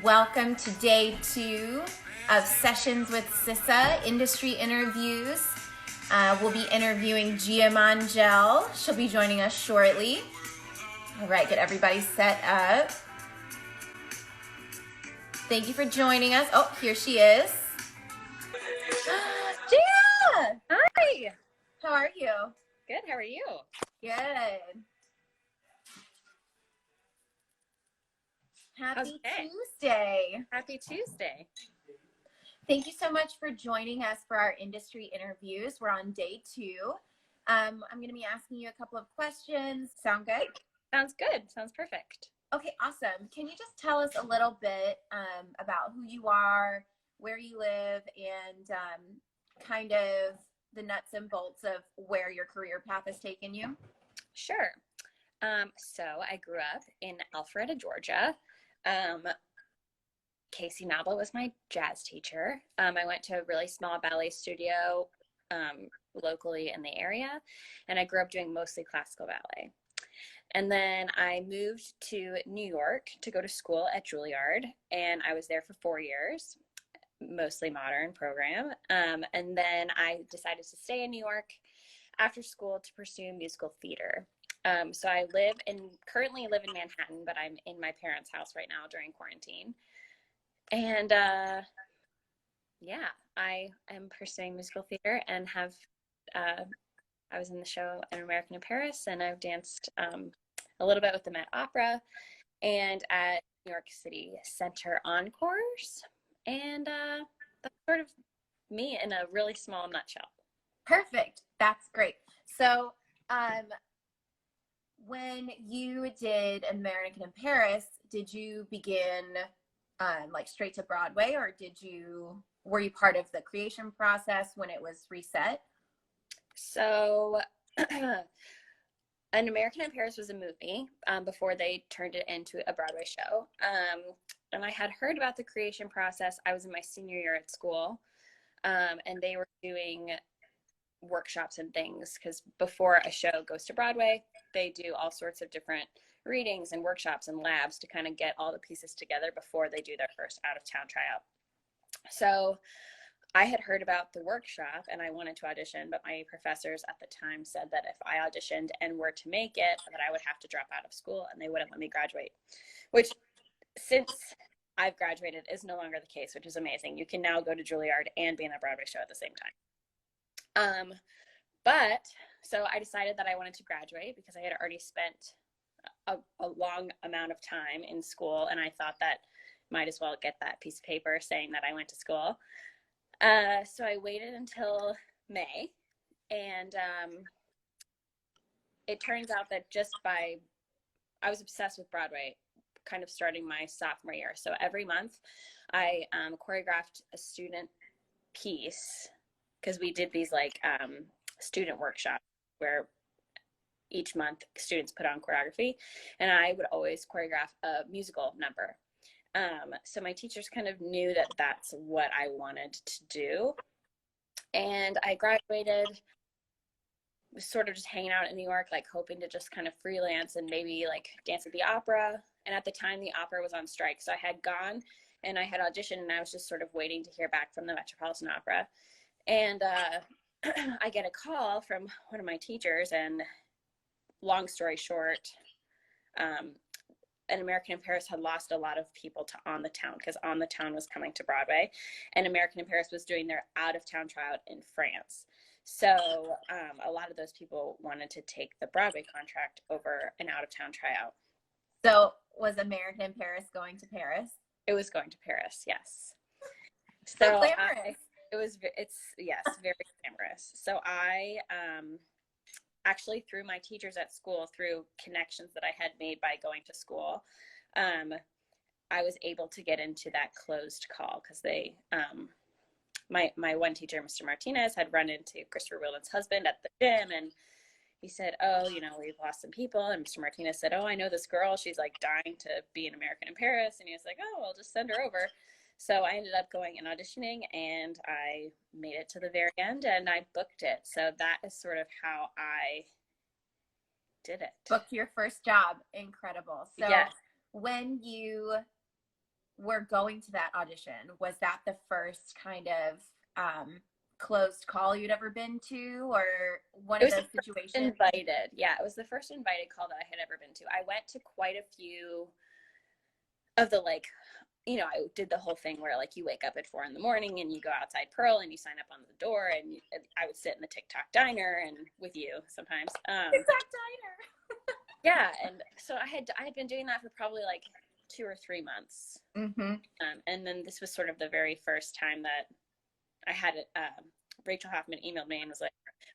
Welcome to day 2 of Sessions with Sissa industry interviews. We'll be interviewing Gia Mongell. She'll be joining us shortly. All right, get everybody set up. Thank you for joining us. Oh, here she is. Gia! Hi. How are you? Good. How are you? Good. Happy Tuesday. Happy Tuesday. Thank you so much for joining us for our industry interviews. We're on day 2. I'm going to be asking you a couple of questions. Sound good? Sounds good. Sounds perfect. Okay, awesome. Can you just tell us a little bit about who you are, where you live, and kind of the nuts and bolts of where your career path has taken you? Sure. So I grew up in Alpharetta, Georgia. Casey Nabla was my jazz teacher. I went to a really small ballet studio locally in the area, and I grew up doing mostly classical ballet. And then I moved to New York to go to school at Juilliard, and I was there for 4 years, mostly modern program. And then I decided to stay in New York after school to pursue musical theater. So I currently live in Manhattan, but I'm in my parents' house right now during quarantine. And yeah, I am pursuing musical theater and I was in the show An American in Paris, and I've danced a little bit with the Met Opera and at New York City Center Encores. And that's sort of me in a really small nutshell. Perfect. That's great. So when you did American in Paris, did you begin like straight to Broadway, or were you part of the creation process when it was reset? So An American in Paris was a movie before they turned it into a Broadway show. And I had heard about the creation process. I was in my senior year at school, and they were doing workshops and things, because before a show goes to Broadway, they do all sorts of different readings and workshops and labs to kind of get all the pieces together before they do their first out-of-town tryout. So I had heard about the workshop and I wanted to audition, but my professors at the time said that if I auditioned and were to make it, that I would have to drop out of school and they wouldn't let me graduate, which since I've graduated is no longer the case, which is amazing. You can now go to Juilliard and be in a Broadway show at the same time. But so I decided that I wanted to graduate because I had already spent a long amount of time in school, and I thought that might as well get that piece of paper saying that I went to school. So I waited until May, and it turns out that I was obsessed with Broadway kind of starting my sophomore year. So every month I choreographed a student piece, because we did these like student workshops where each month students put on choreography, and I would always choreograph a musical number. So my teachers kind of knew that that's what I wanted to do. And I graduated, was sort of just hanging out in New York, like hoping to just kind of freelance and maybe like dance at the opera. And at the time the opera was on strike. So I had gone and I had auditioned, and I was just sort of waiting to hear back from the Metropolitan Opera. And I get a call from one of my teachers, and long story short, An American in Paris had lost a lot of people to On the Town, because On the Town was coming to Broadway, and American in Paris was doing their out-of-town tryout in France. So a lot of those people wanted to take the Broadway contract over an out-of-town tryout. So was American in Paris going to Paris? It was going to Paris, yes. So glamorous. Yes, very glamorous. So I actually, through my teachers at school, through connections that I had made by going to school, I was able to get into that closed call, because my one teacher, Mr. Martinez, had run into Christopher Wheelan's husband at the gym, and he said, oh, we've lost some people. And Mr. Martinez said, oh, I know this girl. She's like dying to be an American in Paris. And he was like, oh, I'll just send her over. So I ended up going and auditioning, and I made it to the very end, and I booked it. So that is sort of how I did it. Booked your first job. Incredible. So yes. when you were going to that audition, was that the first kind of closed call you'd ever been to, or one It of was those the first situations? invited. Yeah, it was the first invited call that I had ever been to. I went to quite a few of the like, I did the whole thing where like you wake up at 4 a.m. and you go outside Pearl and you sign up on the door, and I would sit in the TikTok diner and with you sometimes. TikTok diner. Yeah, and so I had been doing that for probably like 2 or 3 months, and then this was sort of the very first time that I had it. Rachel Hoffman emailed me and was like,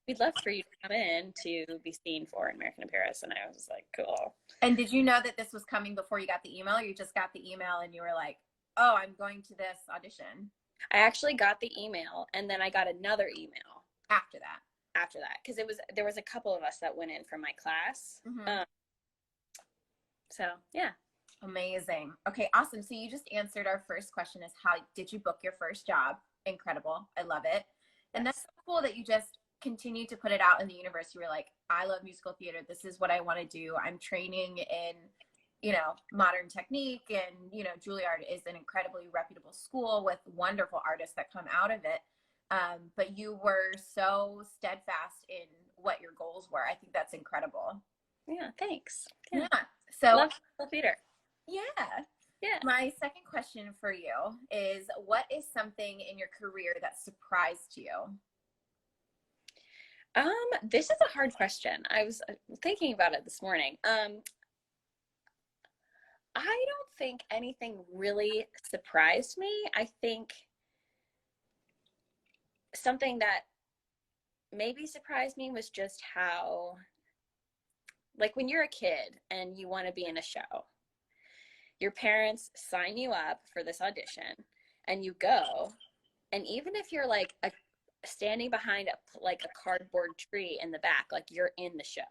"We'd love for you to come in to be seen for American in Paris," and I was like, "Cool." And did you know that this was coming before you got the email, or you just got the email and you were like, oh, I'm going to this audition? I actually got the email, and then I got another email After that. Because there was a couple of us that went in from my class. So yeah. Amazing. Okay, awesome. So you just answered our first question, is how did you book your first job? Incredible. I love it. And that's so cool that you just continue to put it out in the universe. You were like, I love musical theater. This is what I want to do. I'm training in, modern technique, and, Juilliard is an incredibly reputable school with wonderful artists that come out of it. But you were so steadfast in what your goals were. I think that's incredible. Yeah, thanks. Yeah. So love theater. Yeah. Yeah. My second question for you is, what is something in your career that surprised you? This is a hard question. I was thinking about it this morning. I don't think anything really surprised me. I think something that maybe surprised me was just how, like, when you're a kid and you want to be in a show, your parents sign you up for this audition and you go, and even if you're like standing behind a cardboard tree in the back, like, you're in the show.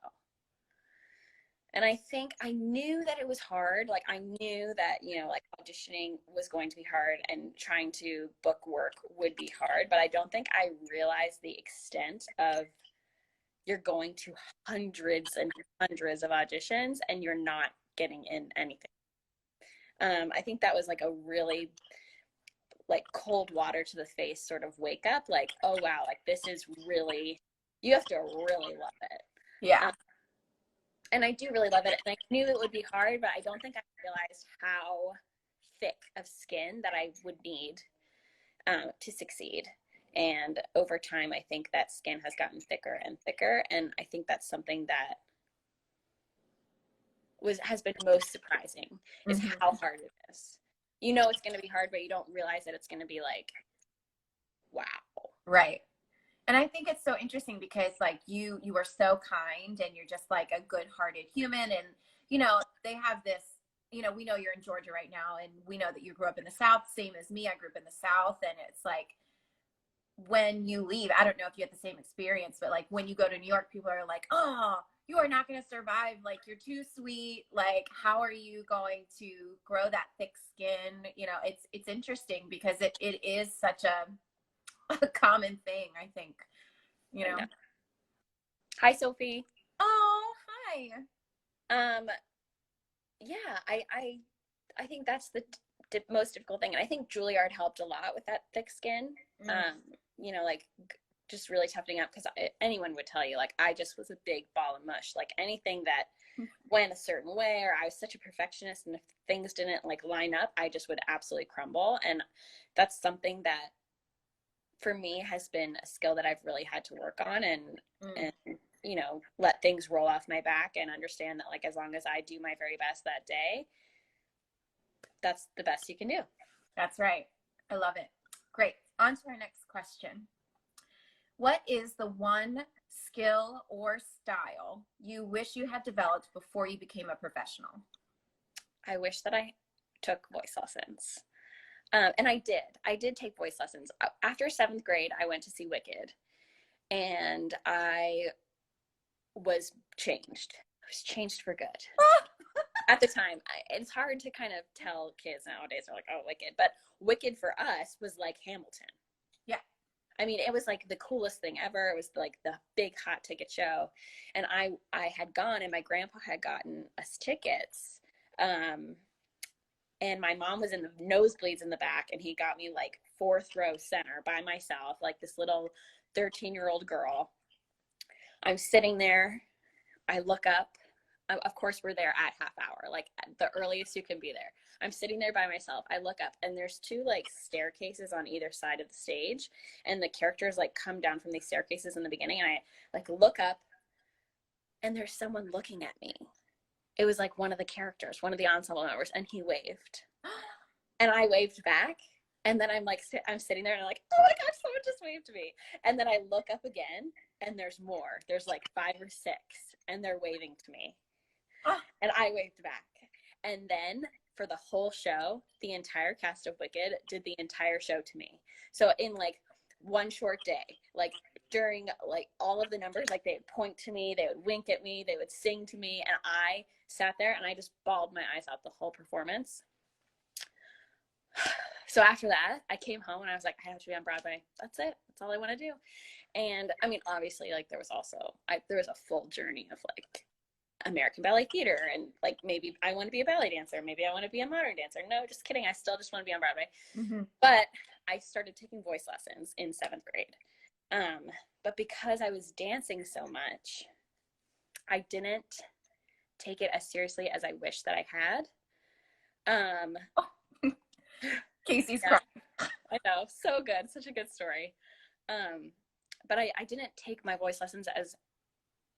And I think I knew that it was hard. Like, I knew that, like, auditioning was going to be hard and trying to book work would be hard, but I don't think I realized the extent of, you're going to hundreds and hundreds of auditions and you're not getting in anything. I think that was like a really like cold water to the face sort of wake up, like, oh wow, like, this is really, you have to really love it. Yeah. And I do really love it. And I knew it would be hard, but I don't think I realized how thick of skin that I would need to succeed. And over time, I think that skin has gotten thicker and thicker. And I think that's something that has been most surprising, is how hard it is. It's going to be hard, but you don't realize that it's going to be like, wow. Right. And I think it's so interesting because, like, you are so kind, and you're just like a good-hearted human. And, they have this, we know you're in Georgia right now, and we know that you grew up in the South, same as me. I grew up in the South. And it's like, when you leave, I don't know if you had the same experience, but like when you go to New York, people are like, oh, you are not going to survive. Like, you're too sweet. Like, how are you going to grow that thick skin? It's interesting because it is such a common thing, I think, Hi, Sophie. Oh, hi. Yeah, I think that's the most difficult thing. And I think Juilliard helped a lot with that thick skin. Like, just really toughening up, because anyone would tell you, like, I just was a big ball of mush. Like, anything that went a certain way, or I was such a perfectionist, and if things didn't like line up, I just would absolutely crumble. And that's something that for me has been a skill that I've really had to work on, and let things roll off my back, and understand that, like, as long as I do my very best that day, that's the best you can do. That's right. I love it. Great. On to our next question. What is the one skill or style you wish you had developed before you became a professional? I wish that I took voice lessons. And I did take voice lessons. After 7th grade, I went to see Wicked, and I was changed. I was changed for good. At the time, it's hard to kind of tell kids nowadays. They're like, oh, Wicked. But Wicked for us was like Hamilton. Yeah. I mean, it was like the coolest thing ever. It was like the big hot ticket show. And I had gone, and my grandpa had gotten us tickets. and my mom was in the nosebleeds in the back, and he got me like 4th row center by myself, like this little 13-year-old girl. I'm sitting there. I look up. Of course, we're there at half hour, like the earliest you can be there. I'm sitting there by myself. I look up, and there's 2 like staircases on either side of the stage, and the characters like come down from these staircases in the beginning, and I like look up, and there's someone looking at me. It was like one of the characters, one of the ensemble members, and he waved. And I waved back. And then I'm like, I'm sitting there and I'm like, oh my gosh, someone just waved to me. And then I look up again, and there's more. There's like 5 or 6, and they're waving to me. And I waved back. And then for the whole show, the entire cast of Wicked did the entire show to me. So in like one short day, like during like all of the numbers, like they would point to me, they would wink at me, they would sing to me, and I sat there and I just bawled my eyes out the whole performance. So after that, I came home and I was like, I have to be on Broadway. That's it. That's all I want to do. And I mean, obviously, like there was a full journey of like American Ballet Theater, and like maybe I want to be a ballet dancer, maybe I want to be a modern dancer. No, just kidding. I still just want to be on Broadway. Mm-hmm. But I started taking voice lessons in 7th grade. But because I was dancing so much, I didn't take it as seriously as I wish that I had. Casey's crying. I know, so good, such a good story. But I didn't take my voice lessons as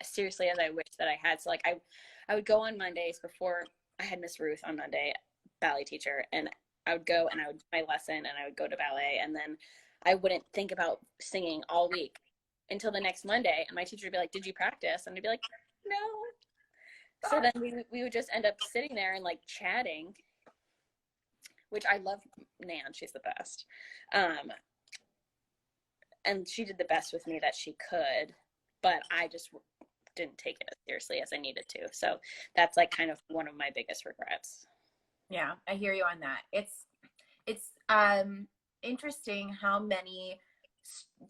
seriously as I wish that I had. So like I would go on Mondays before I had Miss Ruth on Monday, ballet teacher, and I would go and I would do my lesson and I would go to ballet, and then I wouldn't think about singing all week until the next Monday, and my teacher would be like, did you practice? And I'd be like, no. So then we would just end up sitting there and like chatting, which I love Nan. She's the best. And she did the best with me that she could, but I just didn't take it as seriously as I needed to. So that's like kind of one of my biggest regrets. Yeah, I hear you on that. It's interesting how many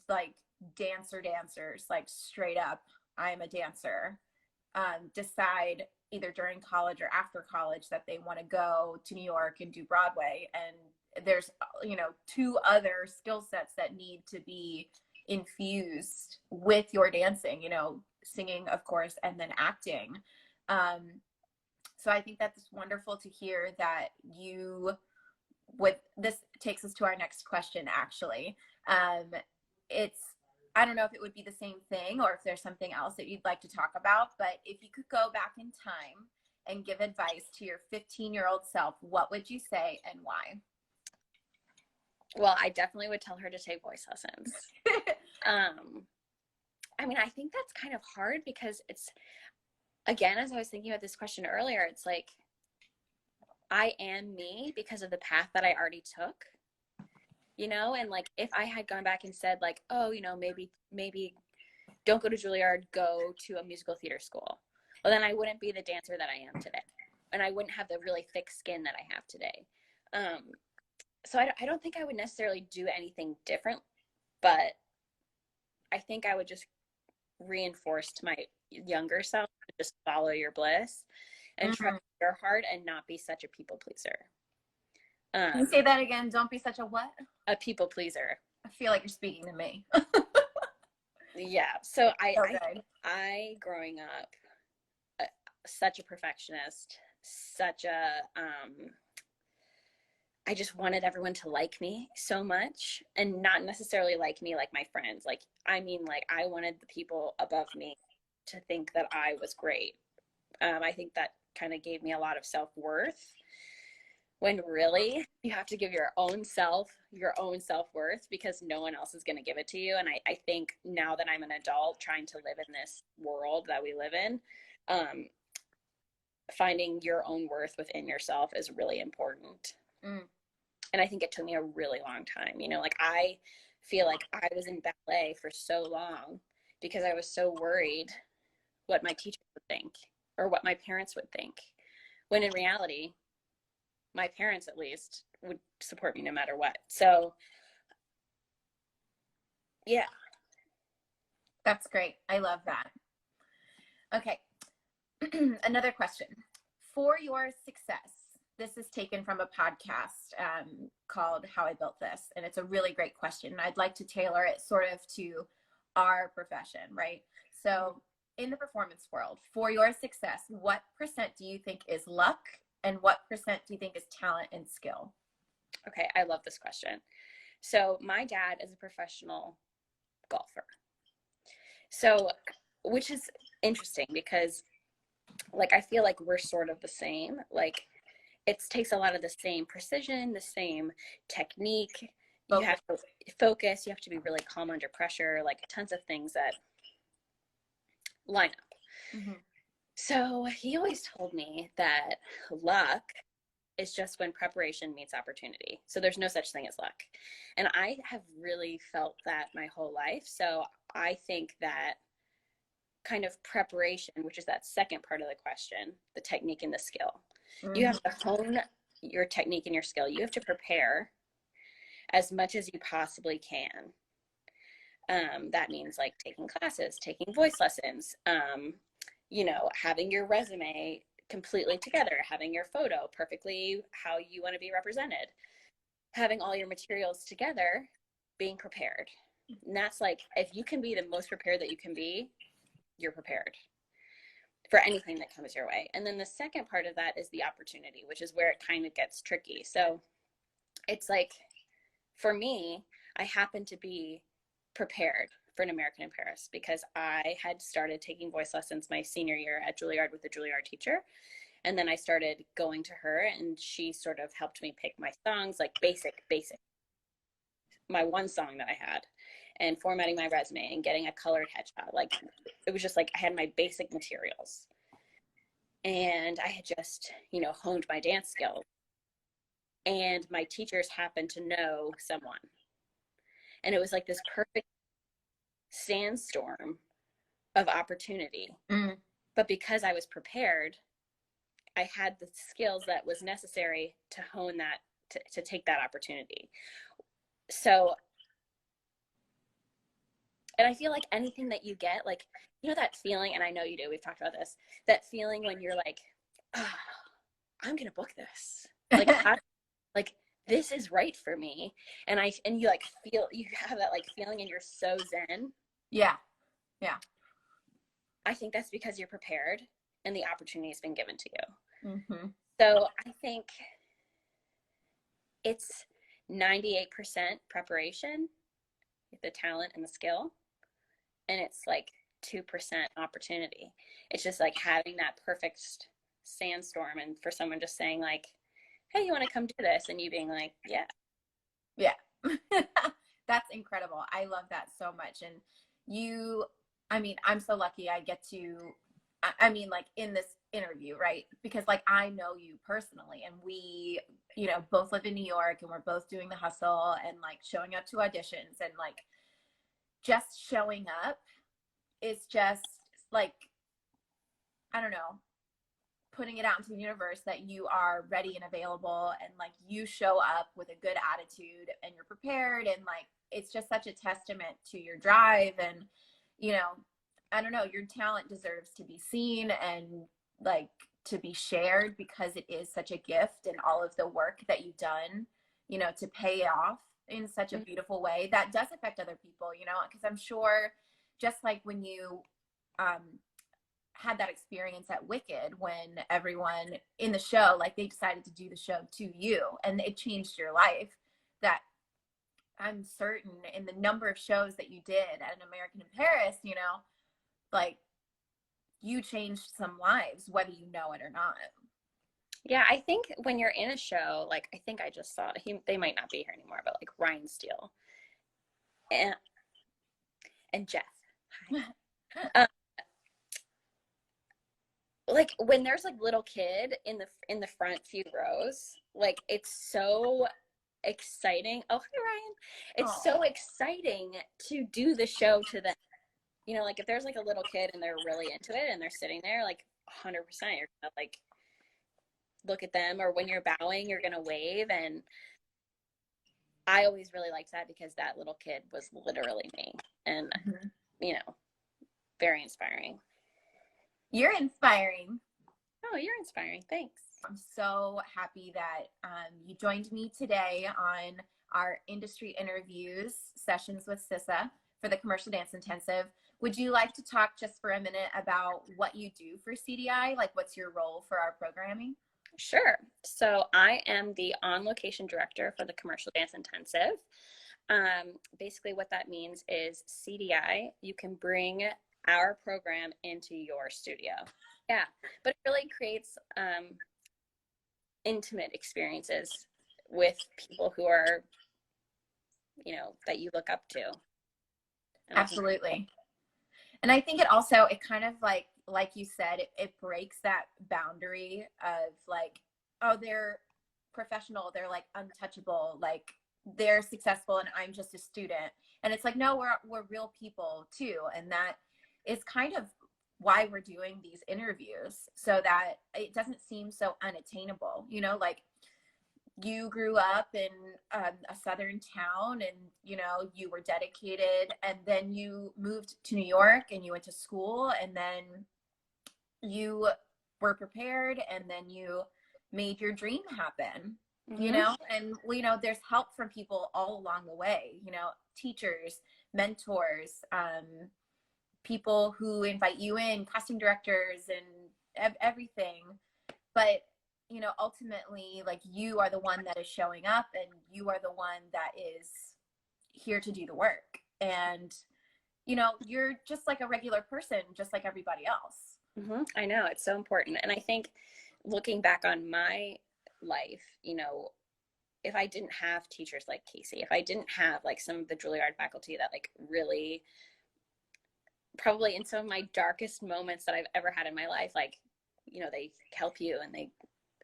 like dancers, like straight up, I'm a dancer, decide either during college or after college that they want to go to New York and do Broadway. And there's, 2 other skill sets that need to be infused with your dancing, singing, of course, and then acting. So I think that's wonderful to hear that this takes us to our next question, actually. I don't know if it would be the same thing or if there's something else that you'd like to talk about, but if you could go back in time and give advice to your 15-year-old self, what would you say and why? Well, I definitely would tell her to take voice lessons. I mean, I think that's kind of hard because it's, again, as I was thinking about this question earlier, it's like, I am me because of the path that I already took, and like, if I had gone back and said like, oh, maybe don't go to Juilliard, go to a musical theater school. Well, then I wouldn't be the dancer that I am today. And I wouldn't have the really thick skin that I have today. So I don't think I would necessarily do anything different, but I think I would just reinforce to my younger self to just follow your bliss and try your hard and not be such a people pleaser. Can you say that again? Don't be such a what? A people pleaser. I feel like you're speaking to me. Yeah. So I growing up, such a perfectionist, such a, I just wanted everyone to like me so much, and not necessarily like me like my friends. Like, I mean, like I wanted the people above me to think that I was great. I think that kind of gave me a lot of self-worth, when really you have to give your own self-worth, because no one else is going to give it to you. And I think now that I'm an adult trying to live in this world that we live in, finding your own worth within yourself is really important. And I think it took me a really long time. Like I feel like I was in ballet for so long because I was so worried what my teacher would think or what my parents would think, when in reality, my parents at least would support me no matter what. So yeah. That's great. I love that. Okay. Another question. For your success, this is taken from a podcast called How I Built This. And it's a really great question. And I'd like to tailor it sort of to our profession, right? So in the performance world, for your success, what percent do you think is luck and what percent do you think is talent and skill? Okay, I love this question. So my dad is a professional golfer. So, which is interesting because like I feel like we're sort of the same. Like it takes a lot of the same precision, the same technique. You have to focus, you have to be really calm under pressure, like tons of things that line up. Mm-hmm. So he always told me that luck is just when preparation meets opportunity. So there's no such thing as luck. And I have really felt that my whole life. So I think that kind of preparation, which is that second part of the question, the technique and the skill. Mm-hmm. You have to hone your technique and your skill. You have to prepare as much as you possibly can. That means like taking classes, taking voice lessons, having your resume completely together, having your photo perfectly how you want to be represented, having all your materials together, being prepared. And that's like, if you can be the most prepared that you can be, you're prepared for anything that comes your way. And then the second part of that is the opportunity, which is where it kind of gets tricky. So it's like, for me, I happen to be prepared for an American in Paris because I had started taking voice lessons my senior year at Juilliard with the Juilliard teacher. And then I started going to her and she sort of helped me pick my songs, like basic, my one song that I had, and formatting my resume and getting a colored headshot. Like it was just like I had my basic materials. And I had just, honed my dance skills. And my teachers happened to know someone. And it was like this perfect sandstorm of opportunity. Mm. But because I was prepared, I had the skills that was necessary to hone that, to take that opportunity. So, and I feel like anything that you get, like, that feeling, and I know you do, we've talked about this, that feeling when you're like, oh, I'm going to book this. Like, this is right for me. And you like feel, you have that like feeling and you're so zen. Yeah. Yeah. I think that's because you're prepared and the opportunity has been given to you. Mm-hmm. So I think it's 98% preparation, the talent and the skill. And it's like 2% opportunity. It's just like having that perfect sandstorm and for someone just saying like, hey, you want to come do this? And you being like, yeah. Yeah. That's incredible. I love that so much. And I'm so lucky I get to, like in this interview, right? Because like, I know you personally and we, both live in New York and we're both doing the hustle and like showing up to auditions and like just showing up is just like, I don't know, putting it out into the universe that you are ready and available and like you show up with a good attitude and you're prepared and like it's just such a testament to your drive and I don't know, your talent deserves to be seen and like to be shared because it is such a gift and all of the work that you've done to pay off in such a beautiful way that does affect other people, because I'm sure just like when you had that experience at Wicked when everyone in the show, like they decided to do the show to you and it changed your life, that I'm certain in the number of shows that you did at an American in Paris, like you changed some lives, whether you know it or not. Yeah, I think when you're in a show, like I think I just saw they might not be here anymore, but like Ryan Steele and Jeff. Like when there's like little kid in the front few rows, like it's so exciting. Oh, hi Ryan. It's so exciting to do the show to them. Like if there's like a little kid and they're really into it and they're sitting there, like 100%, you're gonna like look at them, or when you're bowing, you're gonna wave. And I always really liked that because that little kid was literally me, and very inspiring. You're inspiring. Oh, you're inspiring. Thanks. I'm so happy that you joined me today on our industry interviews sessions with CISA for the Commercial Dance Intensive. Would you like to talk just for a minute about what you do for CDI? Like, what's your role for our programming? Sure. So I am the on-location director for the Commercial Dance Intensive. Basically what that means is CDI, you can bring our program into your studio. Yeah, but it really creates intimate experiences with people who are, that you look up to. And Absolutely. And I think it kind of like you said, it breaks that boundary of like, oh, they're professional, they're like untouchable, like they're successful and I'm just a student. And it's like, no, we're real people too. And that is kind of why we're doing these interviews, so that it doesn't seem so unattainable, like you grew up in a southern town and you were dedicated, and then you moved to New York and you went to school, and then you were prepared, and then you made your dream happen. And there's help from people all along the way, teachers, mentors, people who invite you in, casting directors, and everything. But ultimately, like, you are the one that is showing up, and you are the one that is here to do the work. And you're just like a regular person, just like everybody else. I know, it's so important. And I think looking back on my life, if I didn't have teachers like Casey, if I didn't have like some of the Juilliard faculty that like really, probably in some of my darkest moments that I've ever had in my life, like, they help you, and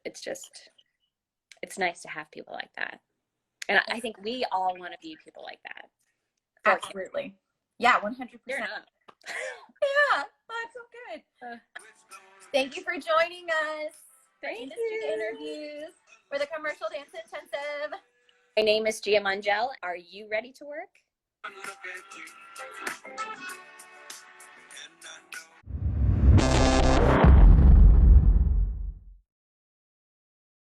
it's nice to have people like that. And I think we all want to be people like that. Absolutely. Yeah, 100%. You're not. Yeah, that's so good. Thank you for joining us for industry interviews for the Commercial Dance Intensive. My name is Gia Mongell. Are you ready to work?